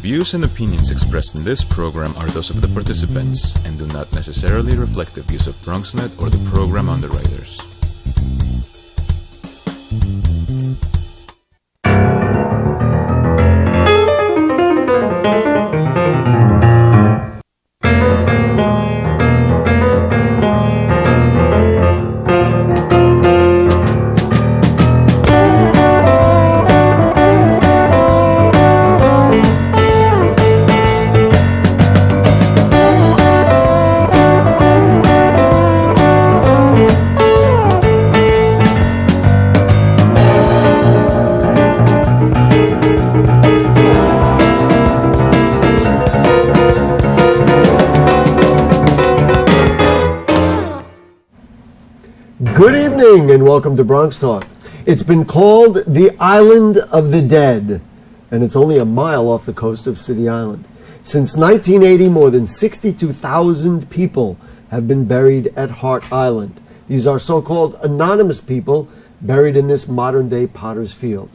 views and opinions expressed in this program are those of the participants and do not necessarily reflect the views of BronxNet or the program underwriters. Good evening and welcome to Bronxtalk. It's been called the Island of the Dead, and it's only a mile off the coast of City Island. Since 1980, more than 62,000 people have been buried at Hart Island. These are so-called anonymous people buried in this modern-day potter's field.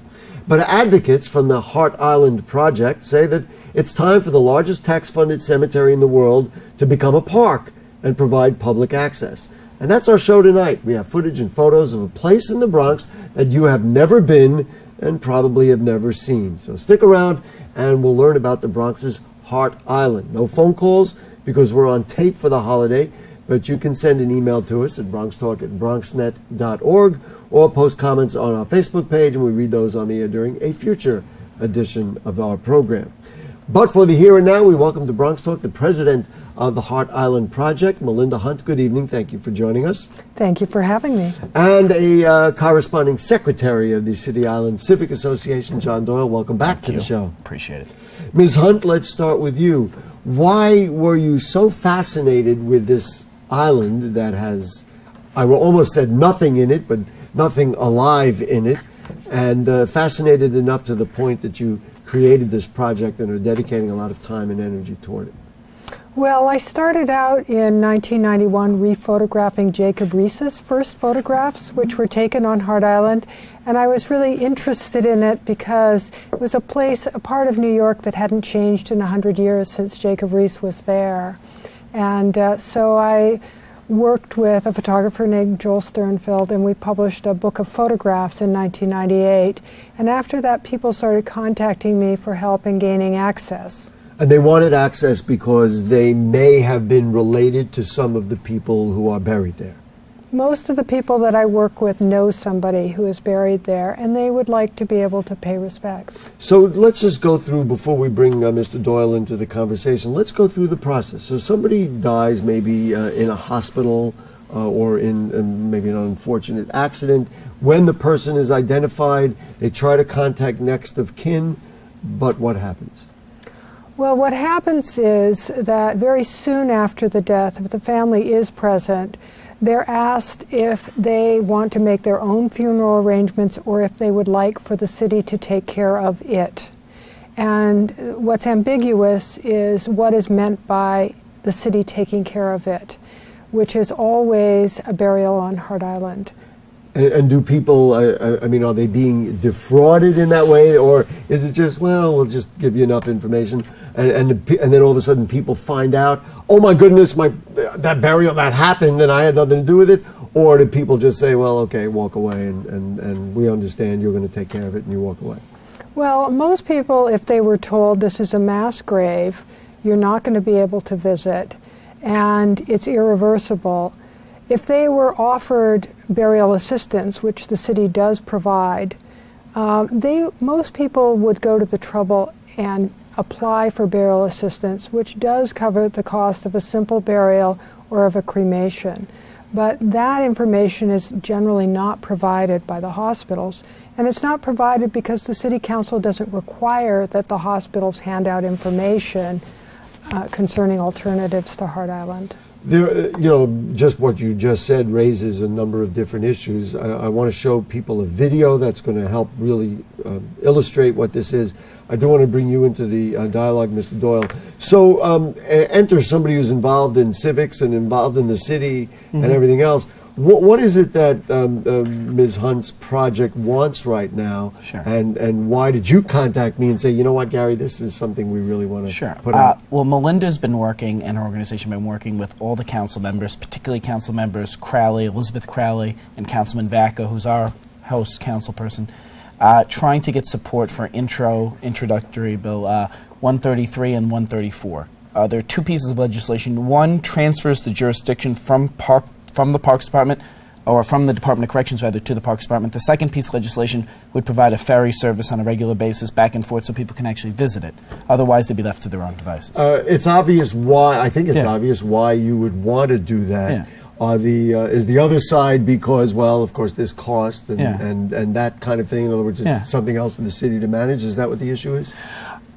But advocates from the Hart Island Project say that it's time for the largest tax-funded cemetery in the world to become a park and provide public access. And that's our show tonight. We have footage and photos of a place in the Bronx that you have never been and probably have never seen. So stick around and we'll learn about the Bronx's Hart Island. No phone calls because we're on tape for the holiday, but you can send an email to us at bronxtalk@bronxnet.org or post comments on our Facebook page, and we read those on the air during a future edition of our program. But for the here and now, we welcome to Bronxtalk the president of the Hart Island Project, Melinda Hunt. Good evening. Thank you for joining us. Thank you for having me. And a corresponding secretary of the City Island Civic Association, John Doyle. Welcome back to the show. Appreciate it. Ms. Hunt, let's start with you. Why were you so fascinated with this island that has, I almost said nothing in it, but nothing alive in it, and fascinated enough to the point that you created this project and are dedicating a lot of time and energy toward it? Well, I started out in 1991 rephotographing Jacob Riis's first photographs, which were taken on Hart Island, and I was really interested in it because it was a place, a part of New York that hadn't changed in 100 years since Jacob Riis was there. And so I worked with a photographer named Joel Sternfeld, and we published a book of photographs in 1998. And after that, people started contacting me for help in gaining access. And they wanted access because they may have been related to some of the people who are buried there. Most of the people that I work with know somebody who is buried there, and they would like to be able to pay respects. So let's just go through, before we bring Mr. Doyle into the conversation, let's go through the process. So somebody dies maybe in a hospital or in maybe an unfortunate accident. When the person is identified, they try to contact next of kin, but what happens? Well, what happens is that very soon after the death, if the family is present, they're asked if they want to make their own funeral arrangements or if they would like for the city to take care of it. And what's ambiguous is what is meant by the city taking care of it, which is always a burial on Hart Island. And do people, I mean, are they being defrauded in that way, or is it just, well, we'll just give you enough information, and then all of a sudden people find out, oh my goodness, that burial, that happened, and I had nothing to do with it? Or do people just say, well, okay, walk away, and we understand you're going to take care of it, and you walk away? Well, most people, if they were told this is a mass grave, you're not going to be able to visit, and it's irreversible, if they were offered burial assistance, which the city does provide, most people would go to the trouble and apply for burial assistance, which does cover the cost of a simple burial or of a cremation. But that information is generally not provided by the hospitals, and it's not provided because the City Council doesn't require that the hospitals hand out information concerning alternatives to Hart Island. There, just what you just said raises a number of different issues. I want to show people a video that's going to help really illustrate what this is. I do want to bring you into the dialogue, Mr. Doyle. So enter somebody who's involved in civics and involved in the city and everything else. what is it that Ms. Hunt's project wants right now? Sure. And why did you contact me and say, you know what, Gary, this is something we really want to put out? Well, Melinda's been working, and her organization been working with all the council members, particularly council members Crowley, Elizabeth Crowley, and Councilman Vacca, who's our host council person, trying to get support for introductory bill 133 and 134. There are two pieces of legislation. One transfers the jurisdiction from the Parks Department, or from the Department of Corrections, rather, to the Parks Department. The second piece of legislation would provide a ferry service on a regular basis back and forth so people can actually visit it. Otherwise, they'd be left to their own devices. It's obvious why, I think it's obvious why you would want to do that. Is the other side because, well, of course, there's cost and that kind of thing? In other words, it's something else for the city to manage? Is that what the issue is?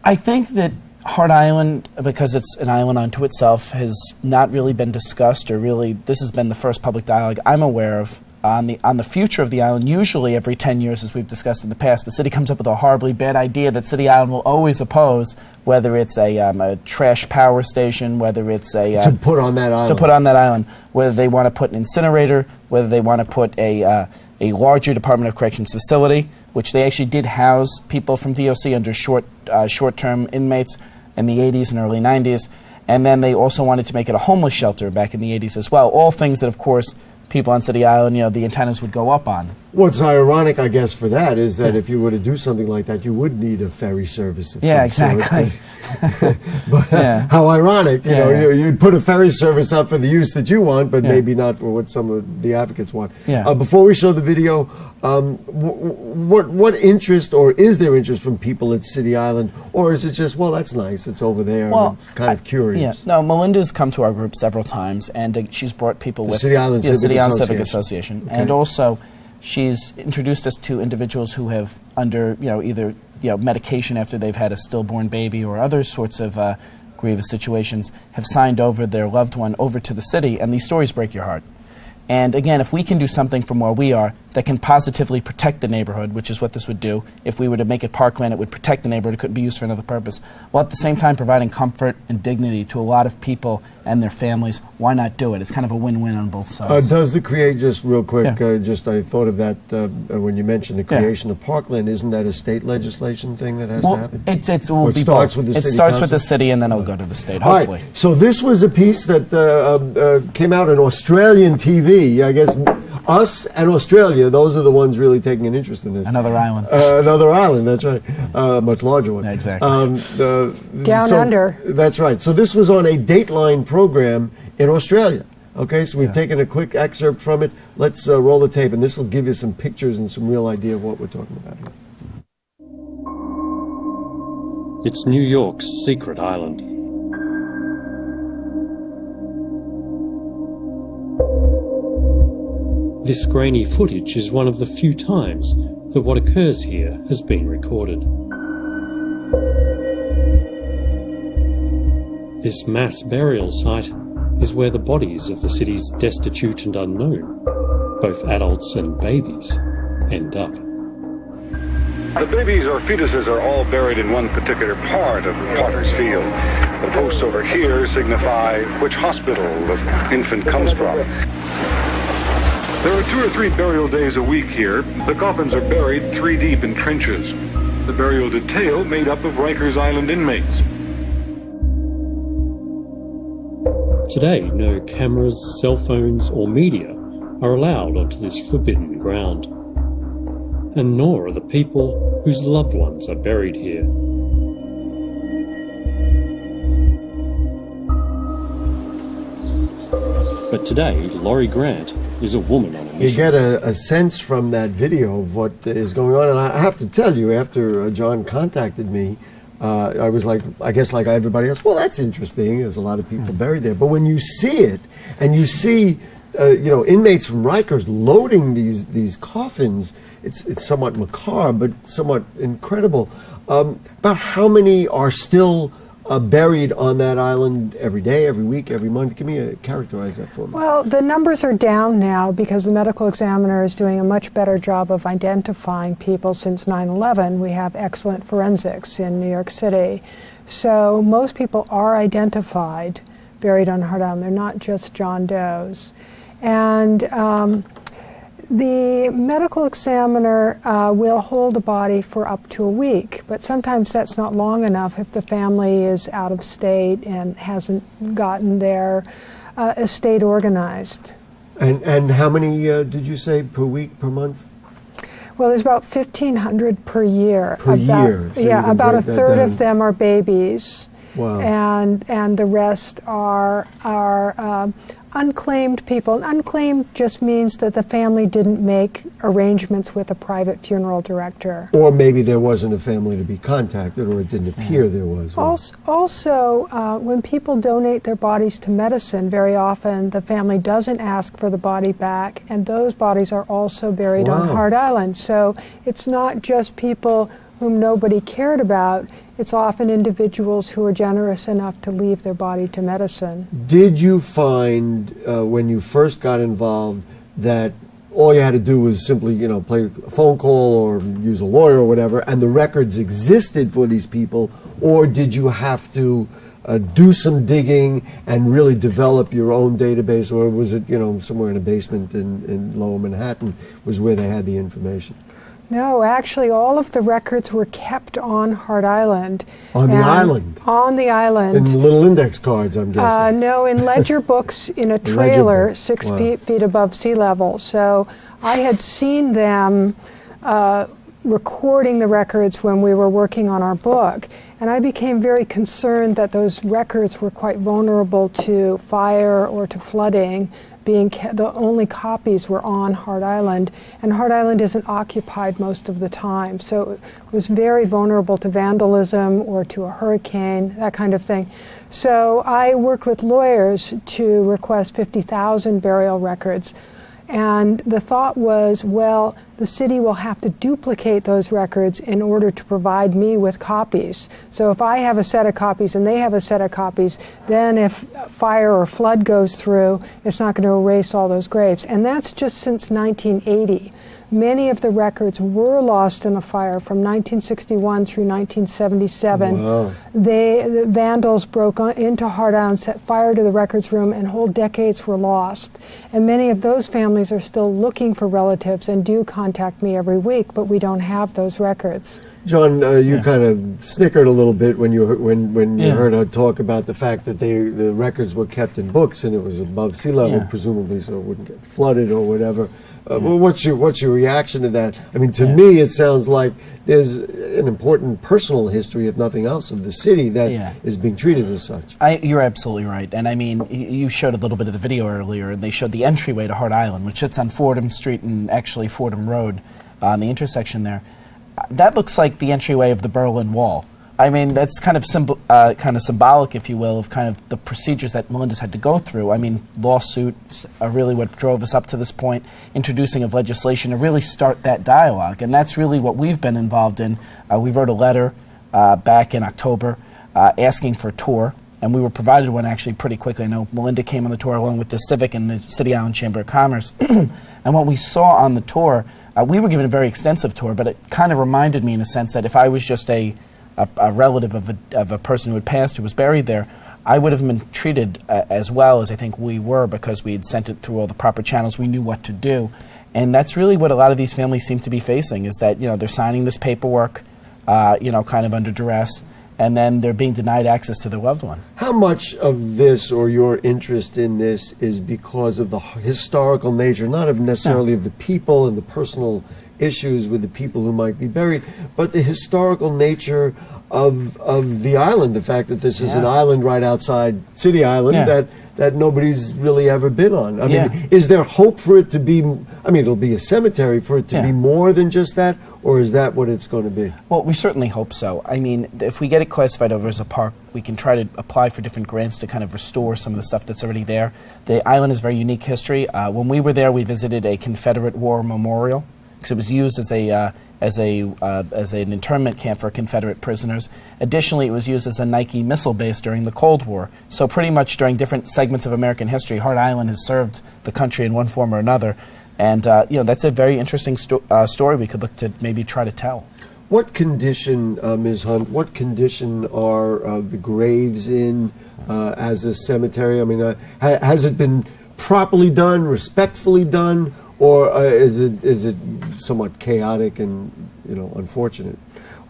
I think that Hart Island, because it's an island unto itself, has not really been discussed, or really, this has been the first public dialogue I'm aware of on the future of the island. Usually every 10 years, as we've discussed in the past, the city comes up with a horribly bad idea that City Island will always oppose, whether it's a trash power station, whether it's to put on that island. Whether they want to put an incinerator, whether they want to put a larger Department of Corrections facility, which they actually did house people from DOC under short-term inmates in the 80s and early 90s. And then they also wanted to make it a homeless shelter back in the 80s as well. All things that, of course, people on City Island, the antennas would go up on. What's ironic, I guess, for that is that if you were to do something like that, you would need a ferry service of some exactly. sort. But how ironic, you'd put a ferry service up for the use that you want, but maybe not for what some of the advocates want. Before we show the video, what interest, or is there interest from people at City Island, or is it just, well, that's nice, it's over there, and it's kind of curious? No, Melinda's come to our group several times, and she's brought people with City Island Civic Association. And also, she's introduced us to individuals who have under, either medication after they've had a stillborn baby or other sorts of grievous situations, have signed over their loved one over to the city, and these stories break your heart. And again, if we can do something from where we are that can positively protect the neighborhood, which is what this would do, if we were to make it parkland, it would protect the neighborhood, it couldn't be used for another purpose, while at the same time providing comfort and dignity to a lot of people and their families, why not do it? It's kind of a win-win on both sides. Does the just real quick, I thought of that when you mentioned the creation of parkland, isn't that a state legislation thing that has to happen? It starts with the city. It starts with the city, and then it'll go to the state, hopefully. Right. So this was a piece that came out on Australian TV, I guess. Us and Australia, those are the ones really taking an interest in this. Another island. Another island, that's right. A much larger one. Yeah, exactly. Down under. That's right. So this was on a Dateline program in Australia. Okay, so we've taken a quick excerpt from it. Let's roll the tape, and this will give you some pictures and some real idea of what we're talking about here. It's New York's secret island. This grainy footage is one of the few times that what occurs here has been recorded. This mass burial site is where the bodies of the city's destitute and unknown, both adults and babies, end up. The babies or fetuses are all buried in one particular part of Potter's Field. The posts over here signify which hospital the infant comes from. There are 2 or 3 burial days a week here. The coffins are buried 3 deep in trenches. The burial detail made up of Rikers Island inmates. Today, no cameras, cell phones or media are allowed onto this forbidden ground. And nor are the people whose loved ones are buried here. But today, Laurie Grant is a woman on a mission. You get a sense from that video of what is going on, and I have to tell you, after John contacted me, I was like, I guess like everybody else, well, that's interesting. There's a lot of people buried there. But when you see it, and you see, inmates from Rikers loading these coffins, it's somewhat macabre, but somewhat incredible. About how many are still buried on that island every day, every week, every month? Characterize that for me. Well, the numbers are down now because the medical examiner is doing a much better job of identifying people. Since 9/11, we have excellent forensics in New York City. So most people are identified buried on Hart Island. They're not just John Does. And the medical examiner will hold a body for up to a week, but sometimes that's not long enough if the family is out of state and hasn't gotten their estate organized. And how many did you say per week, per month? Well, there's about 1,500 per year. Per year? So yeah, about a third down. of them are babies. Wow. And the rest are unclaimed people. Unclaimed just means that the family didn't make arrangements with a private funeral director. Or maybe there wasn't a family to be contacted, or it didn't appear there was. Also, when people donate their bodies to medicine, very often the family doesn't ask for the body back, and those bodies are also buried on Hart Island. So it's not just people whom nobody cared about, it's often individuals who are generous enough to leave their body to medicine. Did you find, when you first got involved, that all you had to do was simply, play a phone call or use a lawyer or whatever, and the records existed for these people, or did you have to do some digging and really develop your own database, or was it, somewhere in a basement in Lower Manhattan was where they had the information? No, actually, all of the records were kept on Hart Island. On the island? On the island. In little index cards, I'm guessing. No, in ledger books in a trailer 6 feet above sea level. So I had seen them recording the records when we were working on our book. And I became very concerned that those records were quite vulnerable to fire or to flooding. The only copies were on Hart Island, and Hart Island isn't occupied most of the time, so it was very vulnerable to vandalism or to a hurricane, that kind of thing. So I worked with lawyers to request 50,000 burial records, and the thought was, well, the city will have to duplicate those records in order to provide me with copies. So if I have a set of copies and they have a set of copies, then if fire or flood goes through, it's not going to erase all those graves. And that's just since 1980. Many of the records were lost in a fire from 1961 through 1977. Wow. The vandals broke into Hart Island, set fire to the records room, and whole decades were lost. And many of those families are still looking for relatives and do contact me every week, but we don't have those records. John, you kind of snickered a little bit when you heard her talk about the fact that the records were kept in books and it was above sea level, presumably, so it wouldn't get flooded or whatever. Well, what's your reaction to that? I mean, to me, it sounds like there's an important personal history, if nothing else, of the city that is being treated as such. You're absolutely right. And I mean, you showed a little bit of the video earlier, and they showed the entryway to Hart Island, which sits on Fordham Street and actually Fordham Road on the intersection there. That looks like the entryway of the Berlin Wall. I mean, that's kind of symbolic, if you will, of kind of the procedures that Melinda's had to go through. I mean, lawsuits are really what drove us up to this point, introducing of legislation to really start that dialogue. And that's really what we've been involved in. We wrote a letter back in October asking for a tour, and we were provided one actually pretty quickly. I know Melinda came on the tour along with the Civic and the City Island Chamber of Commerce. And what we saw on the tour, we were given a very extensive tour, but it kind of reminded me in a sense that if I was just a relative of a person who had passed, who was buried there, I would have been treated as well as I think we were, because we had sent it through all the proper channels. We knew what to do. And that's really what a lot of these families seem to be facing, is that, they're signing this paperwork, kind of under duress, and then they're being denied access to their loved one. How much of this, or your interest in this, is because of the historical nature, not of necessarily of the people and the personal issues with the people who might be buried, but the historical nature of the island, the fact that this is an island right outside City Island that nobody's really ever been on. I mean, is there hope for it to be, it'll be a cemetery, for it to be more than just that, or is that what it's going to be? Well, we certainly hope so. I mean, if we get it classified over as a park, we can try to apply for different grants to kind of restore some of the stuff that's already there. The island has very unique history. When we were there, we visited a Confederate War memorial, because it was used as an internment camp for Confederate prisoners. Additionally, it was used as a Nike missile base during the Cold War. So pretty much during different segments of American history, Hart Island has served the country in one form or another. And that's a very interesting story we could look to maybe try to tell. What condition, Ms. Hunt, what condition are the graves in as a cemetery? I mean, has it been properly done, respectfully done, or is it somewhat chaotic and unfortunate?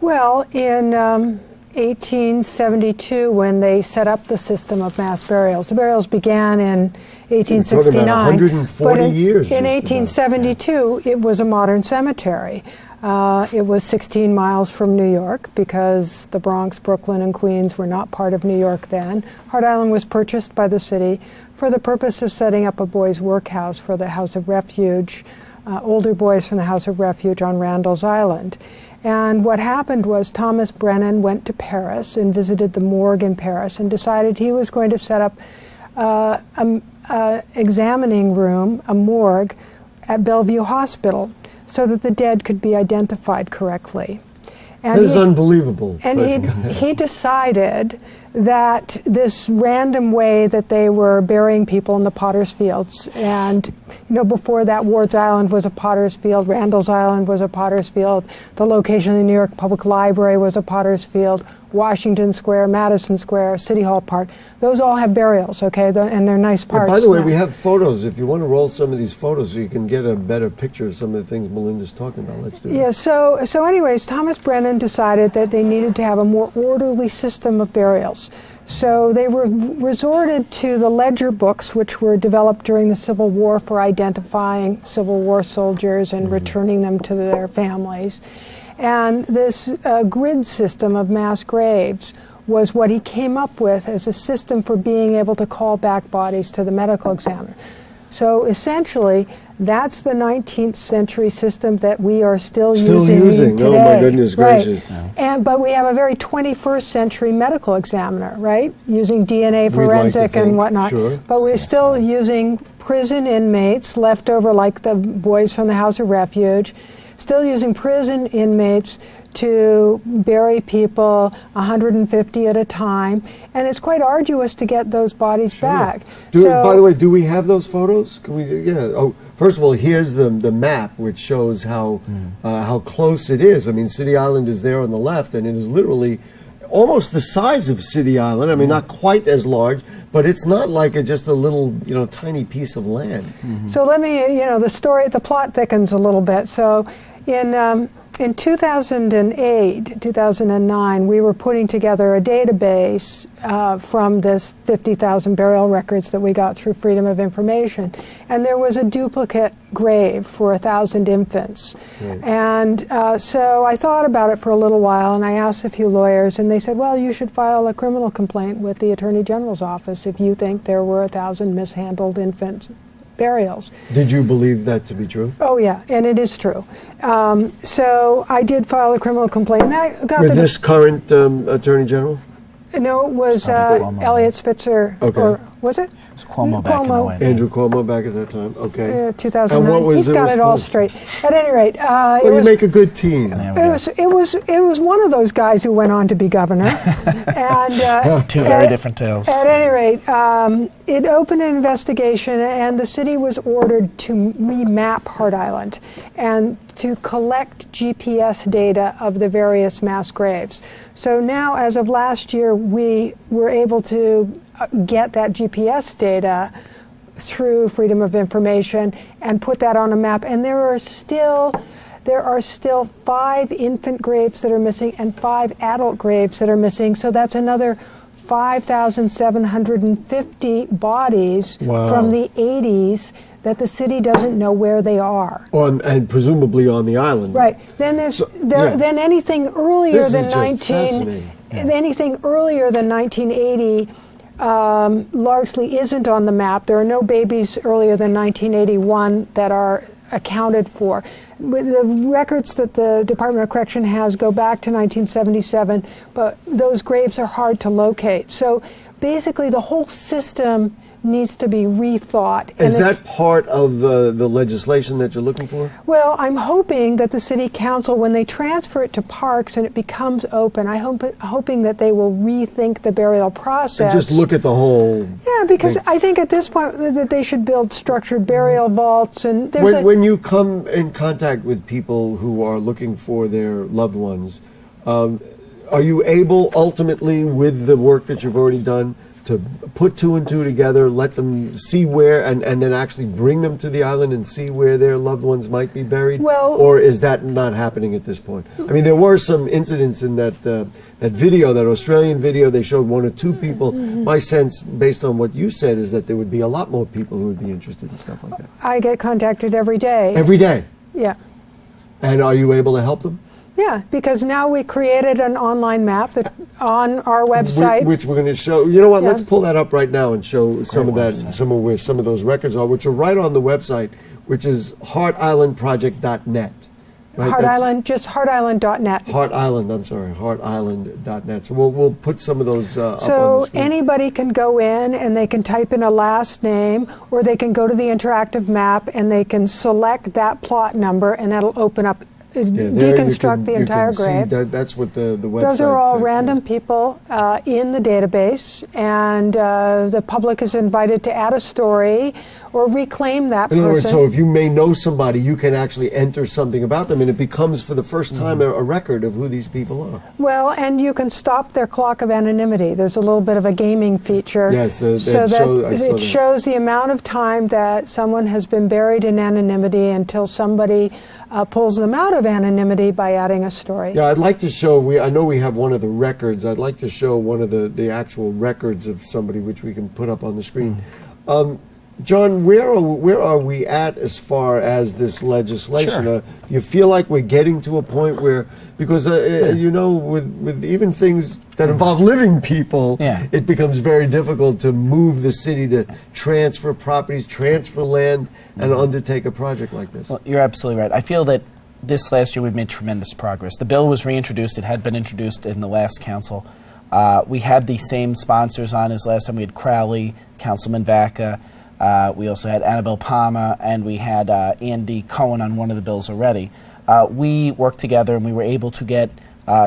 Well, in 1872, when they set up the system of mass burials, the burials began in 1869. About 140 but years. In 1872, it was a modern cemetery. It was 16 miles from New York because the Bronx, Brooklyn, and Queens were not part of New York then. Hart Island was purchased by the city for the purpose of setting up a boys' workhouse for the House of Refuge, older boys from the House of Refuge on Randall's Island. And what happened was Thomas Brennan went to Paris and visited the morgue in Paris and decided he was going to set up an examining room, a morgue, at Bellevue Hospital so that the dead could be identified correctly. And that is unbelievable. And he decided that this random way that they were burying people in the Potter's Fields, and before that, Ward's Island was a Potter's Field, Randall's Island was a Potter's Field, the location of the New York Public Library was a Potter's Field, Washington Square, Madison Square, City Hall Park, those all have burials, okay, and they're nice parks. By the way, we have photos. If you want to roll some of these photos so you can get a better picture of some of the things Melinda's talking about, let's do it. Yeah, so anyways, Thomas Brennan decided that they needed to have a more orderly system of burials. So they resorted to the ledger books, which were developed during the Civil War for identifying Civil War soldiers and returning them to their families. And this grid system of mass graves was what he came up with as a system for being able to call back bodies to the medical examiner. So essentially, that's the 19th century system that we are still using today. Oh my goodness gracious. Right. But we have a very 21st century medical examiner, right? Using DNA forensic and whatnot. Sure. But we're still using prison inmates left over, like the boys from the House of Refuge, still using prison inmates to bury people 150 at a time, and it's quite arduous to get those bodies back. By the way, do we have those photos? Can we? Yeah. Oh, first of all, here's the map, which shows how close it is. I mean, City Island is there on the left, and it is literally almost the size of City Island. I mean, not quite as large, but it's not like just a little, tiny piece of land. So let me, the plot thickens a little bit. So in 2008, 2009, we were putting together a database from this 50,000 burial records that we got through Freedom of Information. And there was a duplicate grave for 1,000 infants. Right. And so I thought about it for a little while, and I asked a few lawyers, and they said, well, you should file a criminal complaint with the Attorney General's office if you think there were 1,000 mishandled infants burials. Did you believe that to be true? Oh yeah, and it is true. So I did file a criminal complaint. And I got with this current Attorney General? No, it was Elliot Spitzer. Okay. Or was it? It was Cuomo back in the way. Andrew Cuomo back at that time. Okay. 2009. And what was He's got it all straight. At any rate, you make a good team. It was one of those guys who went on to be governor. And two very different tales. At any rate, it opened an investigation, and the city was ordered to remap Hart Island and to collect GPS data of the various mass graves. So now, as of last year, we were able to get that GPS data through Freedom of Information and put that on a map. And there are still 5 infant graves that are missing and 5 adult graves that are missing. So that's another 5,750 bodies from the 80s that the city doesn't know where they are. And presumably on the island. Right. Then then anything earlier than anything earlier than 1980 largely isn't on the map. There are no babies earlier than 1981 that are accounted for. The records that the Department of Correction has go back to 1977, but those graves are hard to locate. So basically the whole system needs to be rethought. Is that part of the legislation that you're looking for? Well, I'm hoping that the City Council, when they transfer it to parks and it becomes open, hoping that they will rethink the burial process. And just look at the whole... Yeah, because I think at this point that they should build structured burial vaults. And when you come in contact with people who are looking for their loved ones, are you able ultimately, with the work that you've already done, to put two and two together, let them see where, and then actually bring them to the island and see where their loved ones might be buried? Well, or is that not happening at this point? I mean, there were some incidents in that that video, that Australian video. They showed one or two people. My sense, based on what you said, is that there would be a lot more people who would be interested in stuff like that. I get contacted every day. Every day? Yeah. And are you able to help them? Yeah, because now we created an online map that on our website. Which we're going to show. You know what? Yeah. Let's pull that up right now and show some of that, where some of those records are, which are right on the website, which is hartislandproject.net. Right? Hart Island, just hartisland.net. Hart Island, I'm sorry, hartisland.net. So we'll put some of those up on the So screen. anybody can go in and they can type in a last name, or they can go to the interactive map and they can select that plot number, and that'll open up, Yeah, there deconstruct the you entire can see grave. that's what the website. Those are all actually- random people in the database, and the public is invited to add a story or reclaim that In other words, person. so if you may know somebody, you can actually enter something about them, and it becomes for the first time a record of who these people are. Well, and you can stop their clock of anonymity. There's a little bit of a gaming feature. Yes, so I that saw it that. shows the amount of time that someone has been buried in anonymity until somebody pulls them out of anonymity by adding a story. Yeah, I'd like to show. I know we have one of the records. I'd like to show one of the actual records of somebody, which we can put up on the screen. John, where are we at as far as this legislation? Sure. You feel like we're getting to a point where, because you know, with even things that involve living people, Yeah. it becomes very difficult to move the city to transfer properties, transfer land, and undertake a project like this. Well, you're absolutely right. I feel that this last year we've made tremendous progress. The bill was reintroduced. It had been introduced in the last council. We had the same sponsors on as last time. We had Crowley, Councilman Vaca. We also had Annabelle Palmer, and we had Andy Cohen on one of the bills already. We worked together, and we were able to get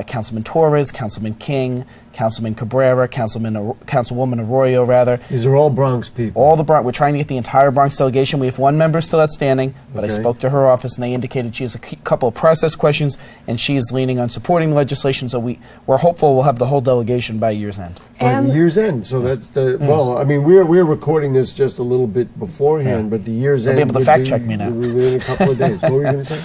Councilman Torres, Councilman King, Councilman Cabrera, Councilwoman Arroyo, rather. These are all Bronx people. All the Bronx. We're trying to get the entire Bronx delegation. We have one member still outstanding, but I Okay. spoke to her office, and they indicated she has a couple of process questions, and she is leaning on supporting the legislation. So we're hopeful we'll have the whole delegation by year's end. By the year's end, so that's the well. I mean, we're recording this just a little bit beforehand, but the year's They'll end. be able to would fact check me now. within a couple of days. What were you going to say?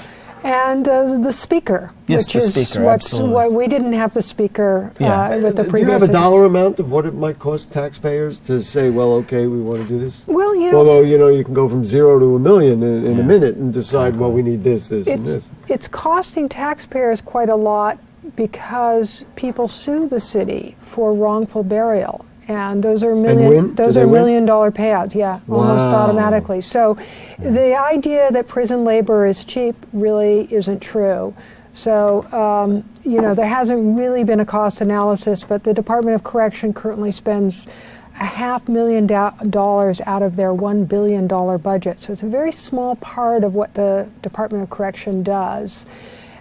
And the speaker, Yes, which the is speaker, what's absolutely. what we didn't have the speaker Yeah. with the Do previous. you have a dollar amount of what it might cost taxpayers to say, well, okay, we want to do this? Well, you know, Although you can go from 0 to $1 million in a minute and decide, well, we need this, and this. it's costing taxpayers quite a lot because people sue the city for wrongful burial. And those are win? those Do they are win? $1 million payouts, yeah, almost Wow. automatically. So the idea that prison labor is cheap really isn't true. So, there hasn't really been a cost analysis, but the Department of Correction currently spends $500,000 out of their $1 billion budget. So it's a very small part of what the Department of Correction does.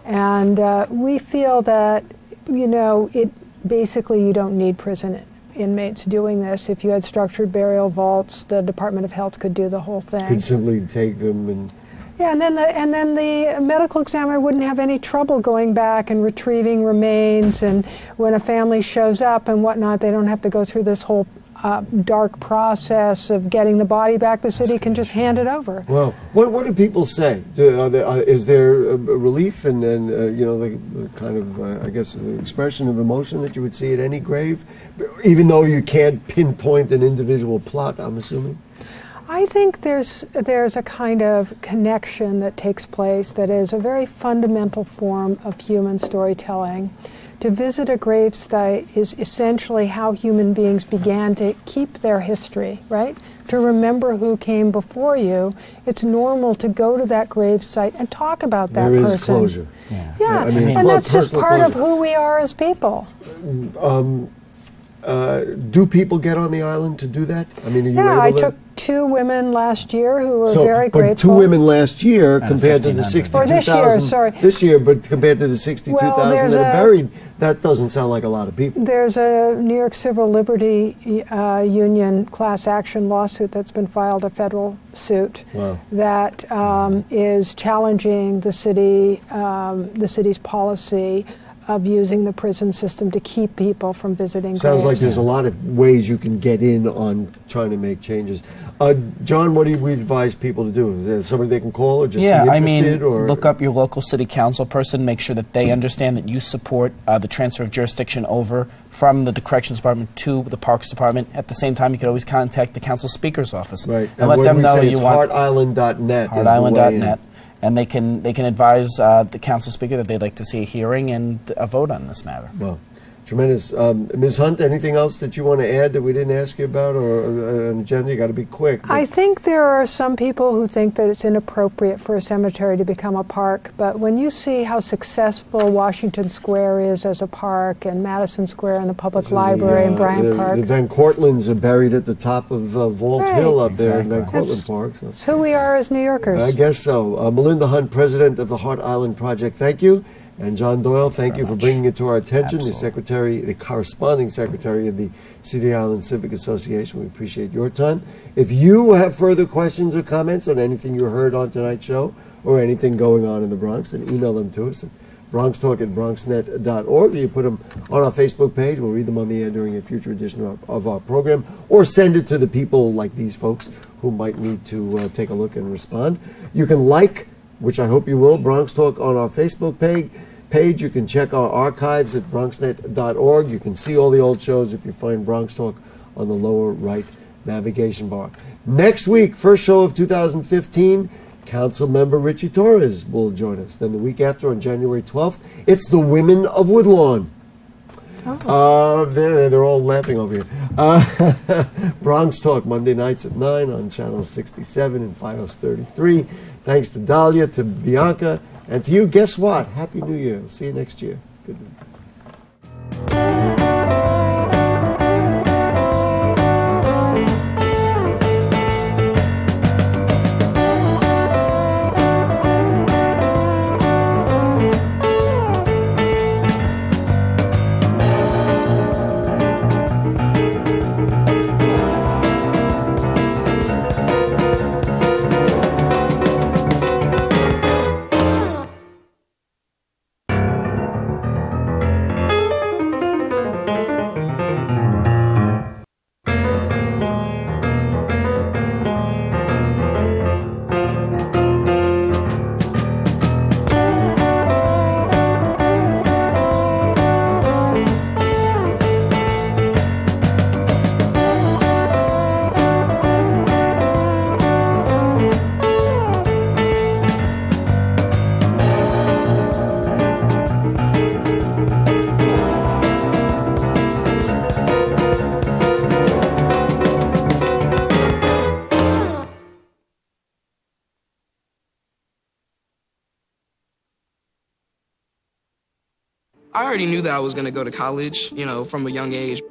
And we feel that, it basically you don't need prison inmates doing this. If you had structured burial vaults, the Department of Health could do the whole thing. Could simply take them and. Yeah, and then the medical examiner wouldn't have any trouble going back and retrieving remains, and when a family shows up and whatnot, they don't have to go through this whole dark process of getting the body back. The city can just hand it over. Well, what do people say? Is there a relief and the kind of I guess expression of emotion that you would see at any grave, even though you can't pinpoint an individual plot? I'm assuming. I think there's a kind of connection that takes place that is a very fundamental form of human storytelling. To visit a grave site is essentially how human beings began to keep their history, right? To remember who came before you. It's normal to go to that grave site and talk about that person. There is closure. Yeah, and that's just part of who we are as people. Do people get on the island to do that? I mean, are you able I to? took 2 women last year who were So, very but grateful. 2 women last year Out of compared to the 1,500. 62,000. Or this year, sorry. This year, but compared to the 62,000 there's that are a- buried, that doesn't sound like a lot of people. There's a New York Civil Liberty Union class action lawsuit that's been filed, a federal suit, Wow. that is challenging the city's policy of using the prison system to keep people from visiting Sounds like graves. there's a lot of ways you can get in on trying to make changes. John, what do we advise people to do? Is there somebody they can call or just be interested? Look up your local city council person, make sure that they understand that you support the transfer of jurisdiction over from the Corrections Department to the Parks Department. At the same time, you could always contact the council speaker's office Right. and let them know you want HartIsland.net. HartIsland.net. And they can advise the council speaker that they'd like to see a hearing and a vote on this matter. Well, tremendous. Ms. Hunt, anything else that you want to add that we didn't ask you about, or an agenda? You got to be quick. I think there are some people who think that it's inappropriate for a cemetery to become a park, but when you see how successful Washington Square is as a park, and Madison Square and the Public Library and Bryant Park. The Van Cortlands are buried at the top of Vault Right. Hill up there in Exactly. Van Cortlandt Park. So. It's who we are as New Yorkers. I guess so. Melinda Hunt, president of the Hart Island Project, thank you. And John Doyle, thank you for bringing it to our attention. Absolutely. The corresponding secretary of the City Island Civic Association. We appreciate your time. If you have further questions or comments on anything you heard on tonight's show or anything going on in the Bronx, then email them to us at bronxtalk@bronxnet.org. You put them on our Facebook page. We'll read them on the air during a future edition of our program, or send it to the people like these folks who might need to take a look and respond. You can like, which I hope you will, Bronx Talk on our Facebook page. You can check our archives at bronxnet.org. You can see all the old shows if you find Bronx Talk on the lower right navigation bar. Next week, first show of 2015, Council Member Richie Torres will join us. Then the week after, on January 12th, it's the Women of Woodlawn. They're all laughing over here. Bronx Talk, Monday nights at 9 on channels 67 and FiOS 33. Thanks to Dahlia, to Bianca, and to you. Guess what? Happy New Year. I'll see you next year. Good night. I already knew that I was going to go to college, from a young age.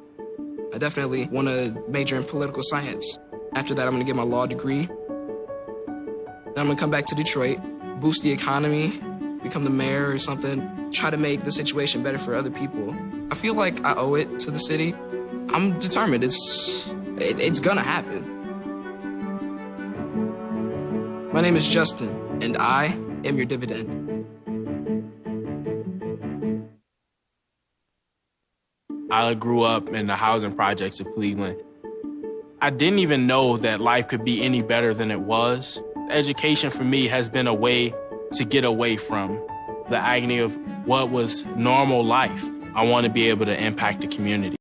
I definitely want to major in political science. After that, I'm going to get my law degree. Then I'm going to come back to Detroit, boost the economy, become the mayor or something, try to make the situation better for other people. I feel like I owe it to the city. I'm determined. It's going to happen. My name is Justin, and I am your dividend. I grew up in the housing projects of Cleveland. I didn't even know that life could be any better than it was. Education for me has been a way to get away from the agony of what was normal life. I want to be able to impact the community.